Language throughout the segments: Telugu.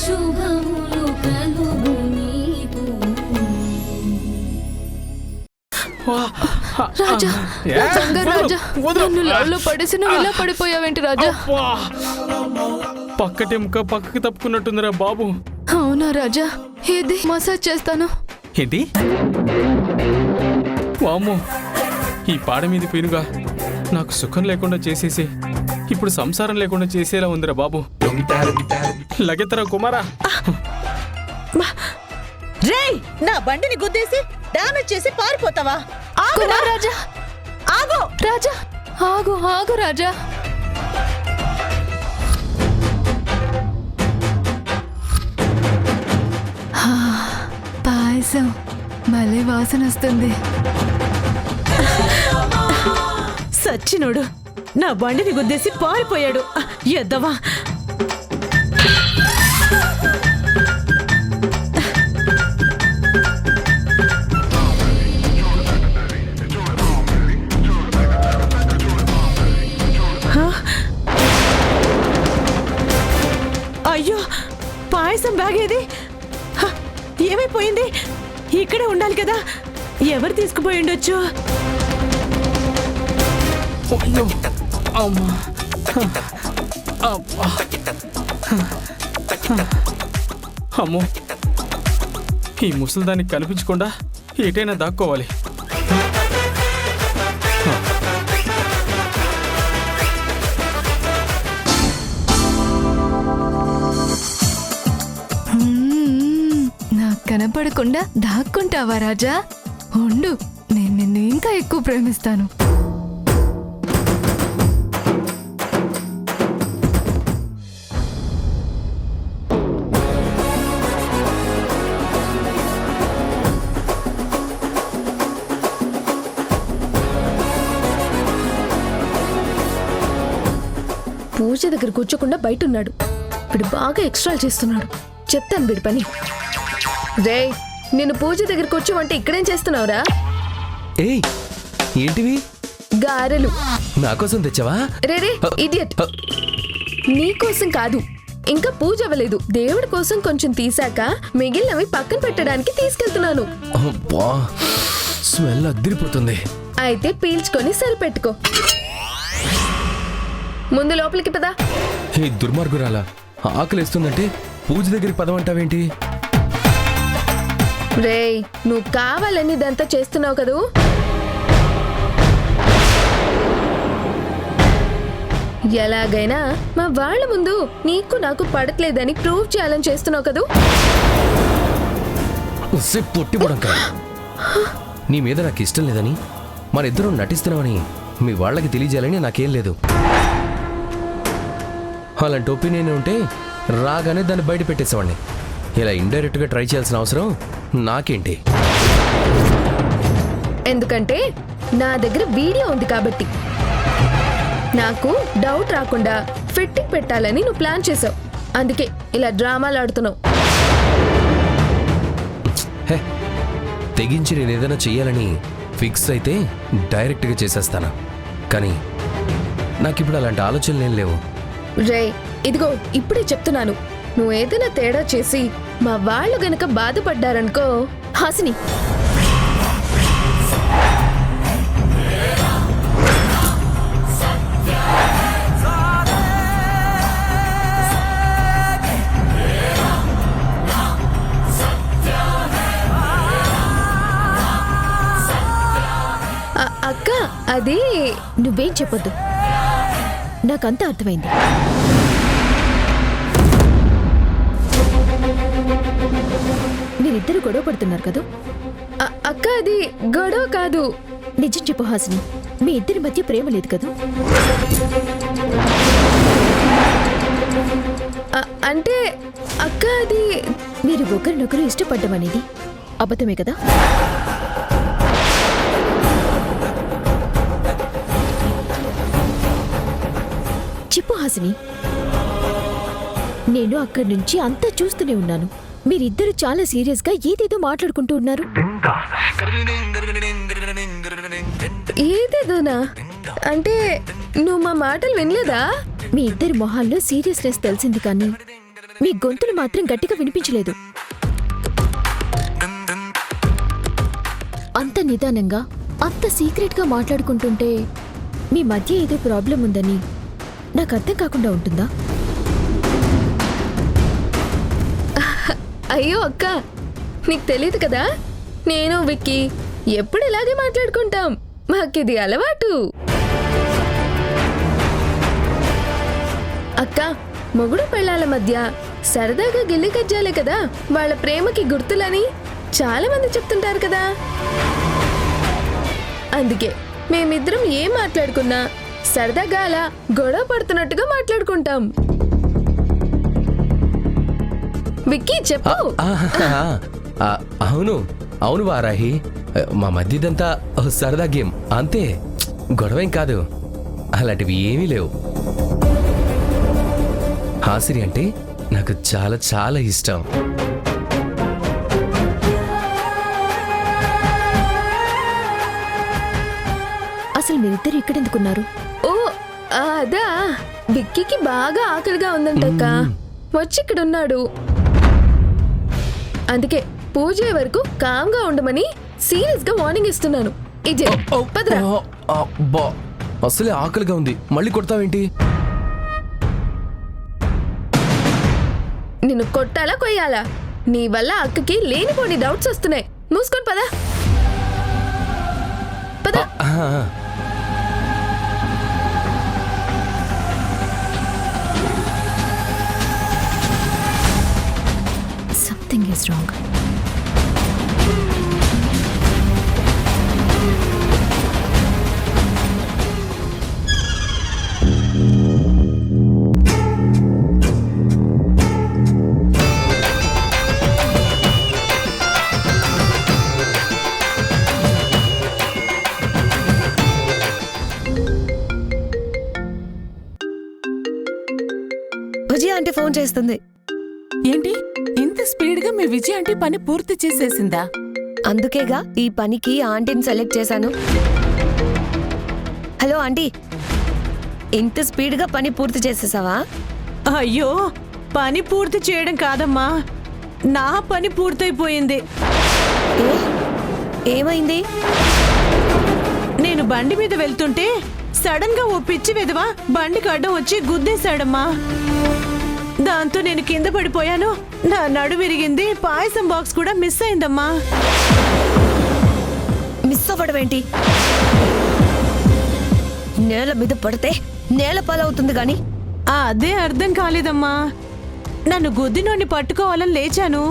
శుభములు కలుగు నీకు. రాజా రాజా నన్ను లవ్లో పడేసి నువ్వు ఇలా పడిపోయావేంటి రాజా? పక్కటి ముక్క పక్కకి తప్పుకున్నట్టుందిరా బాబు. అవునా రాజా? ఇది మసాజ్ చేస్తాను. ఏంటి వామ్మో, ఈ పాడ మీద పీనుగా నాకు సుఖం లేకుండా చేసేసి ఇప్పుడు సంసారం లేకుండా చేసేలా ఉందిరా బాబు. లగెత్తరా కుమారా. రేయ్, నా బండిని గుద్దేసి డామేజ్ చేసి పారిపోతావా? కుమార్ రాజా ఆగు! రాజా ఆగు ఆగు రాజా. పాయసం భలే వాసన వస్తుంది. సచ్చినోడు నా బండిని గుద్దేసి పారిపోయాడు. ఎద్దవా! అయ్యో, పాయసం బ్యాగ్ ఏది? ఏమైపోయింది? ఇక్కడే ఉండాలి కదా. ఎవరు తీసుకుపోయి ఉండొచ్చు? అయ్యో, అమ్మా. అబ్బా. అమ్మో, ఈ ముసలిదానికి కనిపించకుండా ఎటైనా దాక్కోవాలి. నాకు కనపడకుండా దాక్కుంటావా రాజా? ఉండు, నేను నిన్ను ఇంకా ఎక్కువ ప్రేమిస్తాను. పూజ దగ్గర కూర్చోకుండా బయట ఉన్నాడు. వీడు బాగా ఎక్స్ట్రా చేస్తున్నాడు. చెప్తాను వీడి పని. రే, నిన్ను పూజ దగ్గరకు వచ్చావంటే ఇక్కడేం చేస్తున్నావురా? ఏయ్, ఏంటివి? గారెలు. నా కోసం తెచ్చావా? రే రే ఇడియట్, నీకోసం కాదు, ఇంకా పూజ అవ్వలేదు. దేవుడి కోసం కొంచెం తీసాక మిగిలినవి పక్కన పెట్టడానికి తీసుకెళ్తున్నాను. అబ్బా, స్మెల్ అదిరిపోతుంది. అయితే పీల్చుకొని సరిపెట్టుకో. ముందు లోపలికి పదా. ఈ దుర్మార్గురాలా, ఆకలిస్తుందంటే పూజ దగ్గరికి పదమంటావేంటి? రేయ్, నువ్వు కావాలని ఇదంతా చేస్తున్నావు కదూ. ఎలాగైనా మా వాళ్ళ ముందు నీకు నాకు పడట్లేదని ప్రూవ్ చేయాలని చేస్తున్నావు కదూ. పొట్టిపోవడం కాదు, నీ మీద నాకు ఇష్టం లేదని, మన ఇద్దరం నటిస్తున్నామని మీ వాళ్ళకి తెలియజేయాలని నాకేం లేదు. అలాంటి ఒపీనియన్ ఉంటే రాగానే దాన్ని బయట పెట్టేసేవాడిని. ఇలా ఇండైరెక్ట్గా ట్రై చేయాల్సిన అవసరం నాకేంటి? ఎందుకంటే నా దగ్గర వీడియో ఉంది కాబట్టి. నాకు డౌట్ రాకుండా ఫిట్టింగ్ పెట్టాలని నువ్వు ప్లాన్ చేసావు. అందుకే ఇలా డ్రామాలు ఆడుతున్నావు. హే, తెగించి నేను ఏదైనా చెయ్యాలని ఫిక్స్ అయితే డైరెక్ట్గా చేసేస్తాను. కానీ నాకు ఇప్పుడు అలాంటి ఆలోచనలు ఏం లేవు. రే, ఇదిగో ఇప్పుడే చెప్తున్నాను, నువ్వు ఏదైనా తేడా చేసి మా వాళ్ళు గనక బాధపడ్డారనుకో. హాసిని, అక్క, అది నువ్వేం చెప్పొద్దు, నాకంతా అర్థమైంది. మీరిద్దరు గొడవ పడుతున్నారు కదా? అక్క, అది గొడవ కాదు. నిజం చెప్పు హాసిని, మీ ఇద్దరి మధ్య ప్రేమ లేదు కదా? అంటే అక్క, అది మీరు ఒకరినొకరు ఇష్టపడ్డం అనేది అబద్ధమే కదా? చెప్పు హాసిని. నేను అక్కడి నుంచి అంతా చూస్తూనే ఉన్నాను. మీరిద్దరు చాలా సీరియస్ గా ఏదేదో మాట్లాడుకుంటూ ఉన్నారు. ఏదేదోనా అంటే నువ్వు మా మాటలు వినలేదా? మీ ఇద్దరి మొహాల్లో సీరియస్నెస్ తెలిసింది, కానీ మీ గొంతులు మాత్రం గట్టిగా వినిపించలేదు. అంత నిదానంగా అంత సీక్రెట్గా మాట్లాడుకుంటుంటే మీ మధ్య ఏదో ప్రాబ్లం ఉందని నాకు అర్థం కాకుండా ఉంటుందా? అయ్యో అక్క, నీకు తెలియదు కదా, నేను విక్కీ ఎప్పుడు ఇలాగే మాట్లాడుకుంటాం. మాకిది అలవాటు. అక్క, మొగుడు పెళ్ళాల మధ్య సరదాగా గిల్లి కజ్జాలే కదా వాళ్ళ ప్రేమకి గుర్తులని చాలా మంది చెప్తుంటారు కదా. అందుకే మేమిద్దరం ఏం మాట్లాడుకున్నా సరదాగా అలా గొడవ పడుతున్నట్టుగా మాట్లాడుకుంటాం. విక్కీ చెప్పు. అవును అవును వారాహి, మా మధ్య ఇదంతా సరదా గేమ్ అంతే, గొడవేం కాదు. అలాంటివి ఏమీ లేవు. హాసిరి అంటే నాకు చాలా చాలా ఇష్టం. అసలు మీరిద్దరు ఇక్కడెందుకున్నారు? ఓ అదా, విక్కీకి బాగా ఆకలిగా ఉందంటక్క, వచ్చి ఇక్కడ ఉన్నాడు. అందుకే పూజ వరకు కామ్గా ఉండమని సీరియస్ గా వార్నింగ్ ఇస్తున్నాను. ఇదే పదరా. అబ్బా, అసలే ఆకలిగా ఉంది, మళ్ళీ కొడతావేంటి? నిన్ను కొట్టాలా కొయ్యాలా? నీ వల్ల అక్కకి లేనిపోని డౌట్స్ వస్తున్నాయి. మూసుకొని పదా పదా. Something is wrong. Vijaya aunty phone చేస్తుంది. ఏంటి ఇంత స్పీడ్ గా మీ విజయ్ ఆంటీ పని పూర్తి చేసేసిందా? అందుకేగా ఈ పనికి ఆంటీని సెలెక్ట్ చేశాను. హలో ఆంటీ, ఇంత స్పీడ్ గా పని పూర్తి చేసేసావా? అయ్యో, పని పూర్తి చేయడం కాదమ్మా, నా పని పూర్తయిపోయింది. ఏమైంది? నేను బండి మీద వెళ్తుంటే సడన్ గా ఓ పిచ్చి విధవ బండికి అడ్డం వచ్చి గుద్దేశాడమ్మా. దాంతో నేను కింద పడిపోయాను. నా నడు విరిగింది, పాయసం బాక్స్ కూడా మిస్ అయిందమ్మా. మిస్ అవ్వడమేంటి? నేల మీద పడితే నేల పాలవుతుంది గాని. అదే అర్థం కాలేదమ్మా. నన్ను గుద్దినోడిని పట్టుకోవాలని లేచాను.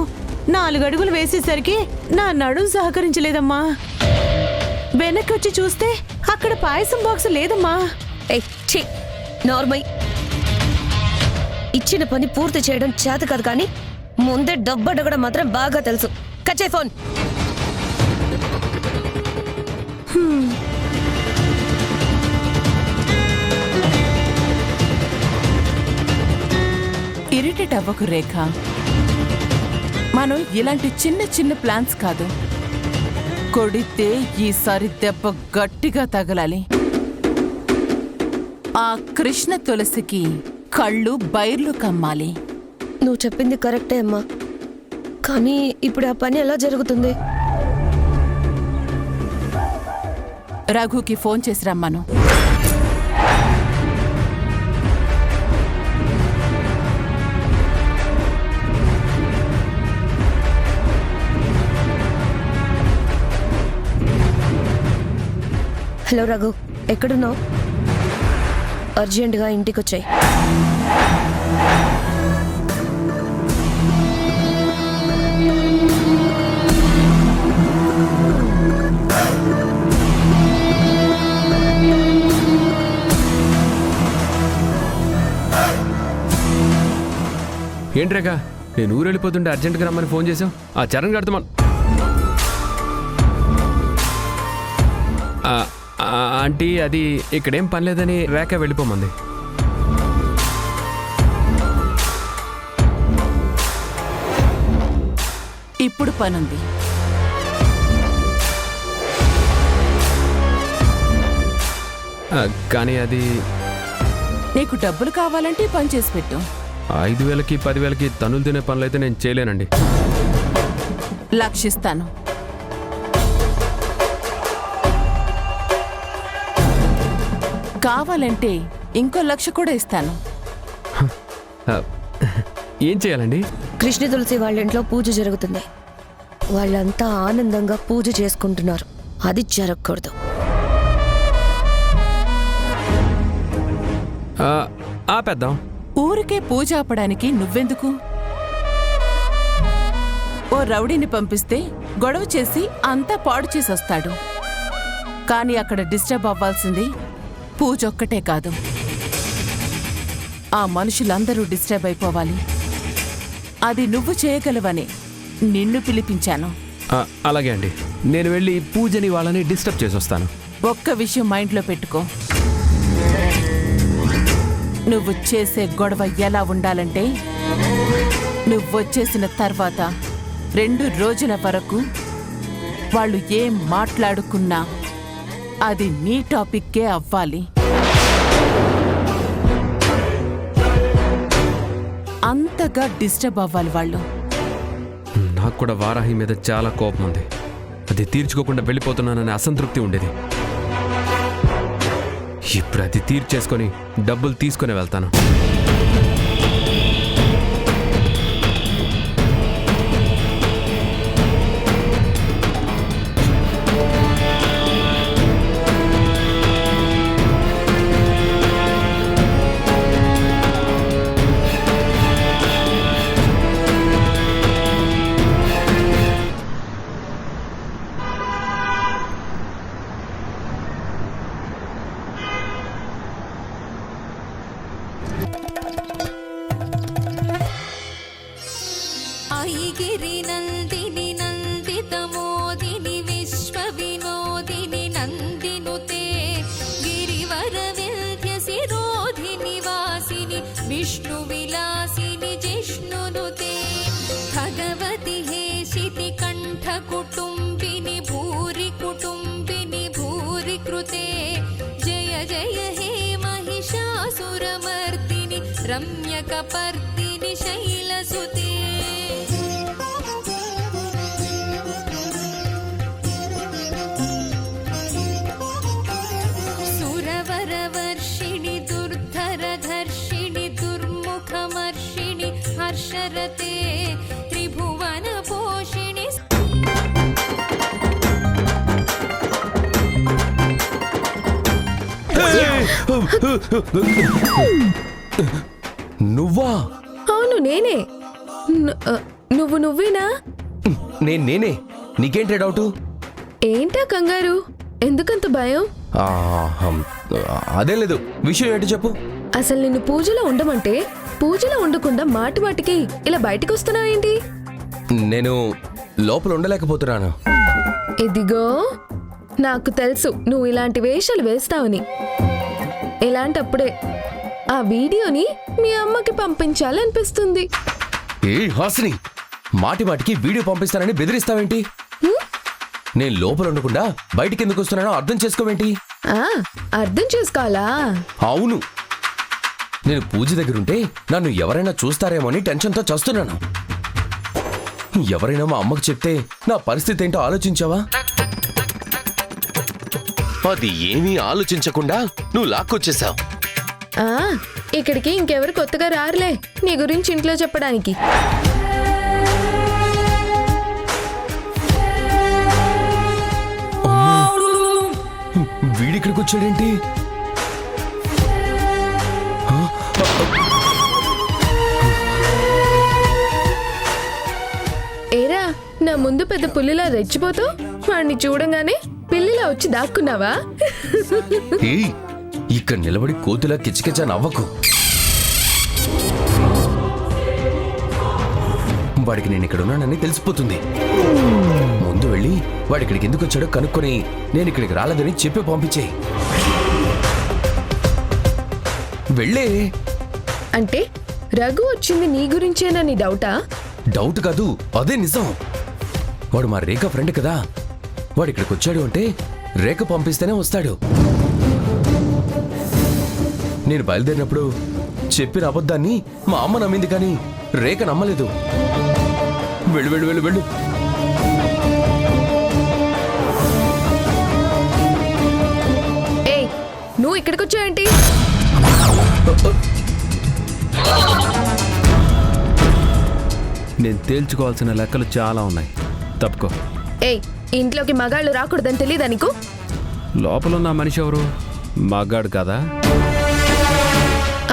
4 అడుగులు వేసేసరికి నా నడుం సహకరించలేదమ్మా. వెనక్కొచ్చి చూస్తే అక్కడ పాయసం బాక్స్ లేదమ్మా. నార్మల్. ఇచ్చిన పని పూర్తి చేయడం చేత కాదు కానీ ముందే డబ్బు అడగడం మాత్రం బాగా తెలుసు. కచ్చే ఫోన్. ఇరిటేట్ అవ్వకు రేఖ, మనం ఇలాంటి చిన్న చిన్న ప్లాన్స్ కాదు, కొడితే ఈసారి దెబ్బ గట్టిగా తగలాలి. ఆ కృష్ణ తులసికి కళ్ళు బైర్లు కమ్మాలి. నువ్వు చెప్పింది కరెక్టే అమ్మా, కానీ ఇప్పుడు ఆ పని ఎలా జరుగుతుంది? రఘుకి ఫోన్ చేసి రమ్మను. హలో రఘు, ఎక్కడున్నావు? అర్జెంటుగా ఇంటికి వచ్చాయి. ఏంట్రేగా, నేను ఊరు వెళ్ళిపోతుంటే అర్జెంట్గా రమ్మని ఫోన్ చేసావు. ఆ చరణ్ గడుతుమా ఆంటీ, అది ఇక్కడేం పని లేదని రేఖ వెళ్ళిపోమంది. ఇప్పుడు పనుంది. కానీ అది నీకు డబ్బులు కావాలంటే పని చేసి పెట్టు. 5,000కి 10,000కి తనులు తినే పనులైతే నేను చేయలేనండి. లక్షిస్తాను. కావాలంటే ఇంకో 1,00,000 కూడా ఇస్తాను. ఏం చేయాలండి? కృష్ణ తులసి వాళ్ళ ఇంట్లో పూజ జరుగుతుంది. వాళ్ళంతా ఆనందంగా పూజ చేసుకుంటున్నారు. అది జరగకూడదు. ఆపేద్దాం. ఊరికే పూజ ఆపడానికి నువ్వెందుకు? ఓ రౌడీని పంపిస్తే గొడవ చేసి అంతా పాడు చేసొస్తాడు. కానీ అక్కడ డిస్టర్బ్ అవ్వాల్సింది పూజ ఒక్కటే కాదు, ఆ మనుషులందరూ డిస్టర్బ్ అయిపోవాలి. అది నువ్వు చేయగలవని నిన్ను పిలిపించాను. అలాగే అండి, నేను వెళ్ళి పూజని వాళ్ళని డిస్టర్బ్ చేసి వస్తాను. ఒక్క విషయం మైండ్లో పెట్టుకో. నువ్వు చేసే గొడవ ఎలా ఉండాలంటే, నువ్వొచ్చేసిన తర్వాత 2 రోజుల వరకు వాళ్ళు ఏం మాట్లాడుకున్నా అది నీ టాపిక్కే అవ్వాలి. అంతగా డిస్టర్బ్ అవ్వాలి వాళ్ళు. నాకు కూడా వారాహి మీద చాలా కోపం ఉంది. అది తీర్చుకోకుండా వెళ్ళిపోతున్నాననే అసంతృప్తి ఉండేది. ఇప్పుడు అది తీర్చేసుకొని డబ్బులు తీసుకుని వెళ్తాను. ఐగిరి నందిని నందితమోదిని విశ్వ వినోదిని నందినుతే గిరివర వింధ్య శిరోధిని వాసిని విష్ణు విలాసిని జిష్ణునుతే భగవతి హేషితి కంఠ కుటుంబిని భూరి కుటుంబిని భూరి కృతే జయ జయ హే మహిషాసురమర్దిని రమ్యకపర్దిని శైలసుతే సురవరవర్షిణి దుర్ధరధర్షిణి దుర్ముఖమర్షిణి హర్షరతే త్రిభువన పోషిణి. నువ్వా? అవును నేనే. నువ్వేనా? నేనే. నీకేంటే డౌటు? ఏంటా కంగారు? ఎందుకంత భయం? అదే లేదు. విషయం ఏంటి చెప్పు. అసలు నిన్ను పూజలో ఉండమంటే పూజలో ఉండకుండా మాటి మాటికి ఇలా బయటకు వస్తున్నావేంటి? నేను లోపల ఉండలేకపోతున్నాను. ఇదిగో నాకు తెలుసు నువ్వు ఇలాంటి వేషాలు వేస్తావని. ఇలాంటప్పుడే ఆ వీడియోని మీ అమ్మకి పంపించాలనిపిస్తుంది. ఏ హాసిని, మాటి మాటికి వీడియో పంపిస్తానని బెదిరిస్తావేంటి? నేను లోపల ఉండకుండా బయటికి ఎందుకు వస్తున్నానో అర్థం చేసుకోవేంటి? అర్థం చేసుకోవాలా? అవును, నేను పూజ దగ్గరుంటే నన్ను ఎవరైనా చూస్తారేమో అని టెన్షన్తో చస్తున్నాను. ఎవరైనా మా అమ్మకు చెప్తే నా పరిస్థితి ఏంటో ఆలోచించావా? అది ఏమీ ఆలోచించకుండా నువ్వు లాక్కొచ్చేసావు. ఇక్కడికి ఇంకెవరు కొత్తగా రారులే నీ గురించి ఇంట్లో చెప్పడానికి. వీడిక్కడికి వచ్చాడేంటి? ఏరా, నా ముందు పెద్ద పుల్లిలా రెచ్చిపోతూ వాడిని చూడంగానే పిల్లిలా వచ్చి దాక్కున్నావా? ఇక్కడ నిలబడి కోతులా కిచకిచా నవ్వకు. వాడికి నేను ఇక్కడ ఉన్నానని తెలిసిపోతుంది. ముందు వెళ్ళి వాడిక్కడికి ఎందుకు వచ్చాడో కనుక్కొని నేను ఇక్కడికి రాలేదని చెప్పి పంపించేయి. వెళ్ళే. అంటే రఘు వచ్చింది నీ గురించేనా నీ డౌటా? డౌట్ కాదు, అదే నిజం. వాడు మా రేఖ ఫ్రెండ్ కదా. వాడు ఇక్కడికి వచ్చాడు అంటే రేఖ పంపిస్తేనే వస్తాడు. నేను బయలుదేరినప్పుడు చెప్పిన అబద్ధాన్ని మా అమ్మ నమ్మింది కానీ రేఖ నమ్మలేదు. వెళ్ళు వెళ్ళు వెళ్ళు వెళ్ళు. ఏయ్, నువ్వు ఇక్కడికి వచ్చావేంటి? నేను తేల్చుకోవాల్సిన లెక్కలు చాలా ఉన్నాయి. తప్పుకో. ఏయ్, ఇంట్లోకి మగాళ్ళు రాకూడదని తెలీదా నీకు? లోపలున్న మనిషి ఎవరు? మగాడు కదా.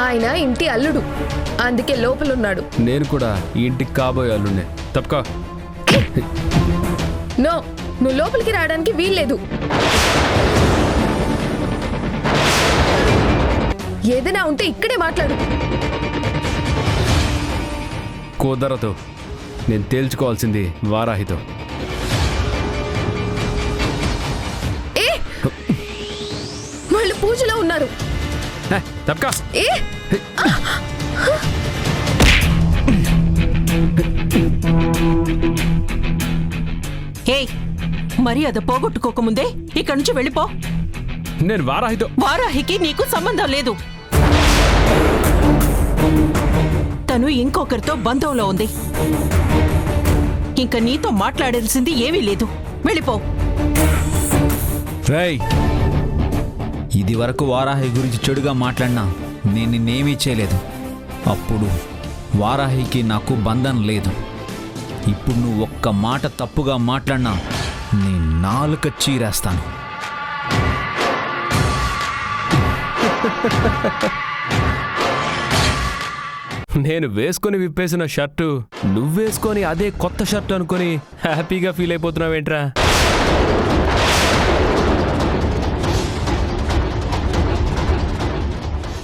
ఆయన ఇంటి అల్లుడు, అందుకే లోపలున్నాడు. నేను కూడా ఈ ఇంటికి కాబోయే అల్లుడినే. తప్పుకో. నో, నువ్వు లోపలికి రావడానికి వీల్లేదు. ఏదైనా ఉంటే ఇక్కడే మాట్లాడు. కుదరదు. నేను తేల్చుకోవాల్సింది వారాహితో. ఏ, వాళ్ళు పూజలో ఉన్నారు. తప్పుకో. ఏ, ఏయ్, మర్యాద పోగొట్టుకోకముందే ఇక్కడి నుంచి వెళ్ళిపో. నేను వారాహితో. వారాహికి నీకు సంబంధం లేదు. తను ఇంకొకరితో బంధంలో ఉంది. ఇంకా నీతో మాట్లాడాల్సింది ఏమీ లేదు. వెళ్ళిపో. రేయ్, ఇది వరకు వారాహి గురించి చెడుగా మాట్లాడినా నేను నిన్నేమీ చేయలేదు. అప్పుడు వారాహికి నాకు బంధం లేదు. ఇప్పుడు నువ్వు ఒక్క మాట తప్పుగా మాట్లాడినా నీ నాలుక చీరేస్తాను. నేను వేసుకొని విప్పేసిన షర్టు నువ్వేసుకొని అదే కొత్త షర్ట్ అనుకొని హ్యాపీగా ఫీల్ అయిపోతున్నావేంట్రా?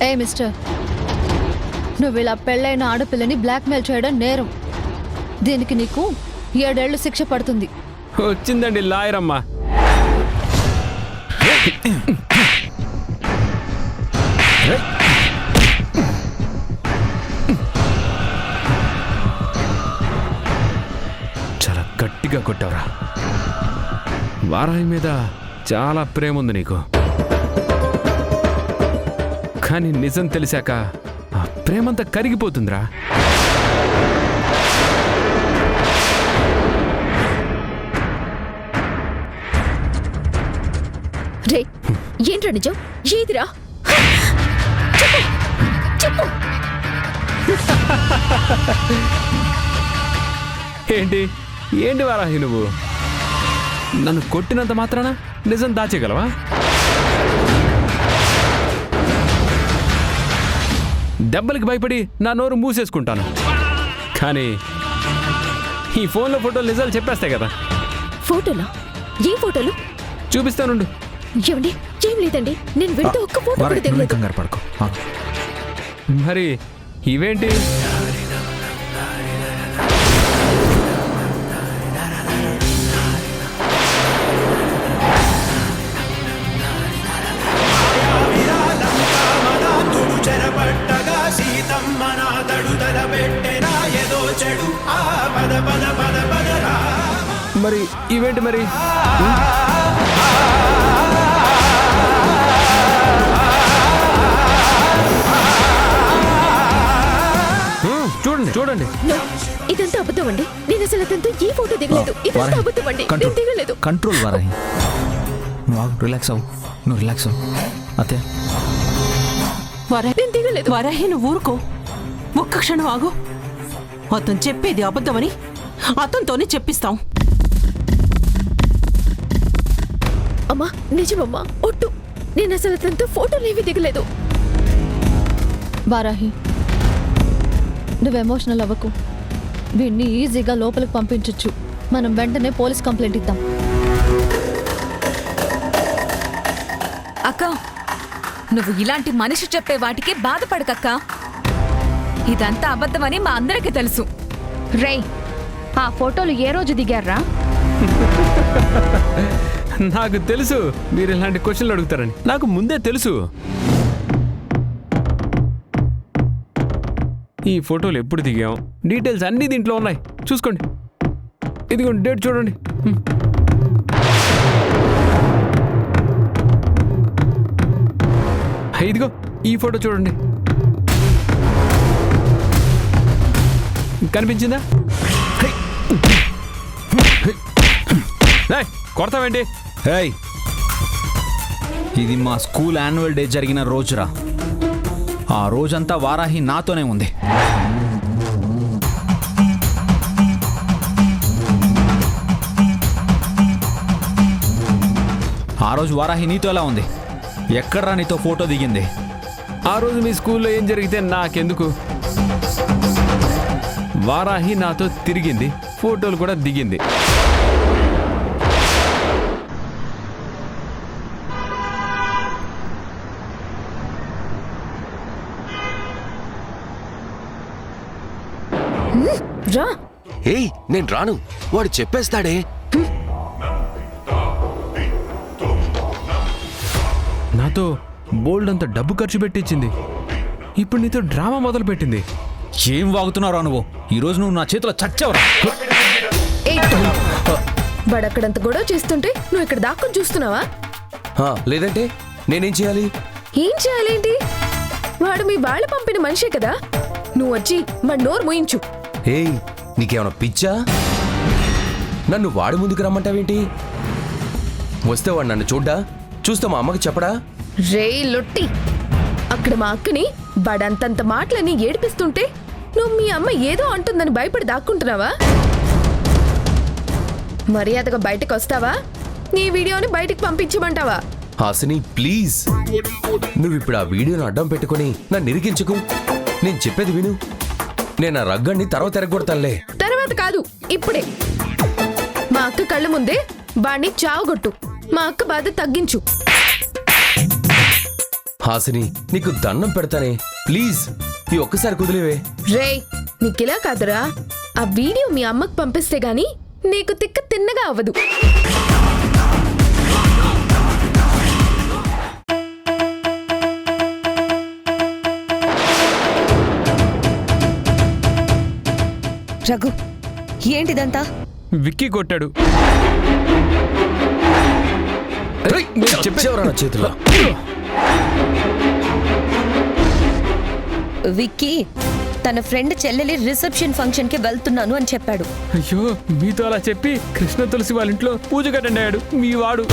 ఏ మిస్టర్, నువ్వు ఇలా పెళ్ళైన ఆడపిల్లని బ్లాక్మెయిల్ చేయడం నేరం. దీనికి నీకు 7 ఏళ్లు శిక్ష పడుతుంది. వచ్చిందండి లాయర్ అమ్మా. చాలా గట్టిగా కొట్టావురా. వారాహి మీద చాలా ప్రేమ ఉంది నీకు. కానీ నిజం తెలిసాక ఆ ప్రేమంతా కరిగిపోతుందిరా. రే, ఏంట్రా నిజం? ఏదిరా? చెప్పు. ఏంటి ఏంటి వారాహి, నువ్వు నన్ను కొట్టినంత మాత్రాన నిజం దాచేయగలవా? దెబ్బలకి భయపడి నా నోరు మూసేసుకుంటాను. కానీ ఈ ఫోన్లో ఫోటోలు నిజాలు చెప్పేస్తాయి కదా. ఫోటోలా? ఏ ఫోటోలు? చూపిస్తానుండు. ఏమండి? ఏం లేదండి, నేను వెళ్తే ఒక్క ఫోటో కూడా తెగలేదు. కంగారు పడుకో. మరి ఇవేంటి? మరి ఇవేంటి మరి? చూడండి చూడండి. ఇదంతా అబద్ధం అండి. నేను అసలు అతనితో ఈ ఫోటో దిగలేదు. ఇదంతా అబద్ధం అండి. నేను దిగలేదు. కంట్రోల్ వారాహి. నువ్వు రిలాక్స్ అవ్వు. నువ్వు రిలాక్స్ అవ్వు. అతే నేను దిగలేదు. వరాహి, నువ్వు ఊరుకో. ఒక్క క్షణం ఆగు. అతను చెప్పేది అబద్ధమని అతనితోనే చెప్పిస్తాం. అమ్మా, నిజమమ్మా, ఒట్టు. నేను అసలు అతనితో ఫోటోలు ఏవి దిగలేదు. వారాహి, నువ్వు ఎమోషనల్ అవ్వకు. వీడిని ఈజీగా లోపలికి పంపించొచ్చు. మనం వెంటనే పోలీస్ కంప్లైంట్ ఇద్దాం. అక్క, నువ్వు ఇలాంటి మనిషి చెప్పే వాటికి బాధపడకక్క. ఇదంతా అబద్ధమని మా అందరికీ తెలుసు. రేయ్, ఆ ఫోటోలు ఏ రోజు దిగారా? నాకు తెలుసు మీరు ఇలాంటి క్వశ్చన్లు అడుగుతారని. నాకు ముందే తెలుసు. ఈ ఫోటోలు ఎప్పుడు దిగాం, డీటెయిల్స్ అన్నీ దీంట్లో ఉన్నాయి. చూసుకోండి. ఇదిగోండి, డేట్ చూడండి. ఇదిగో ఈ ఫోటో చూడండి. కనిపించిందా? కొడతావేంటి? ఏయ్, ఇది మా స్కూల్ యాన్యువల్ డే జరిగిన రోజురా. ఆ రోజంతా వారాహి నాతోనే ఉంది. ఆ రోజు వారాహి నీతో ఎలా ఉంది? ఎక్కడ్రా నీతో ఫోటో దిగింది? ఆ రోజు మీ స్కూల్లో ఏం జరిగితే నాకెందుకు? వారాహి నాతో తిరిగింది, ఫోటోలు కూడా దిగింది. రా. ఏయ్ నేను రాను, వాడు చెప్పేస్తాడే. నాతో బోల్డ్ అంత డబ్బు ఖర్చు పెట్టించింది, ఇప్పుడు నీతో డ్రామా మొదలు పెట్టింది. ఏం వాగుతున్నారా నువ్వు? ఈరోజు నువ్వు నా చేతిలో చచ్చావురా. వాడక్కడంత గొడవ చేస్తుంటే నువ్వు ఇక్కడ దాక్కుని చూస్తున్నావా? లేదంటే నేనేం చేయాలి? ఏం చేయాలేంటి? వాడు మీ వాళ్ళు పంపిన మనిషే కదా, నువ్వు వచ్చి మా నోరు మూయించు. ఏయ్ నీకేమైనా పిచ్చా? నన్ను వాడి ముందుకు రమ్మంటావేంటి? వస్తే వాడు నన్ను చూడ్డా? చూస్తే మా అమ్మకి చెప్పడా? రే లొట్టి, అక్కడ మా అక్కని వాడంతంత మాటలని ఏడిపిస్తుంటే నువ్వు మీ అమ్మ ఏదో అంటుందని భయపడి దాక్కుంటున్నావా? మర్యాదగా బయటకు వస్తావా? నీ వీడియోని బయటికి పంపించమంటావా? హాసిని ప్లీజ్, నువ్వు ఇప్పుడు ఆ వీడియోని అడ్డం పెట్టుకుని నన్ను ఇరికించుకు. నేను చెప్పేది విను. నేను ఆ రగ్గడిని తర్వాత ఎరగొడతానులే. తర్వాత కాదు, ఇప్పుడే. మా అక్క కళ్ళ ముందే వాణ్ణి చావగొట్టు. మా అక్క బాధ తగ్గించు. హాసిని నీకు దండం పెడతానే, ప్లీజ్ ఈ ఒక్కసారి కుదిలేవే. రే నీకిలా కాదురా, ఆ వీడియో మీ అమ్మకు పంపిస్తే గాని నీకు తిక్క తిన్నగా అవ్వదు. రఘు, ఏంటిదంతా? విక్కీ కొట్టాడు. చెప్పేవరా నా చేతిలో? విక్కీ తన ఫ్రెండ్ చెల్లెలి రిసెప్షన్ ఫంక్షన్ కి వెళ్తున్నాను అని చెప్పాడు. అయ్యో, మీతో అలా చెప్పి కృష్ణ తులసి వాళ్ళ ఇంట్లో పూజ కట్టండి అయ్యాడు మీ వాడు.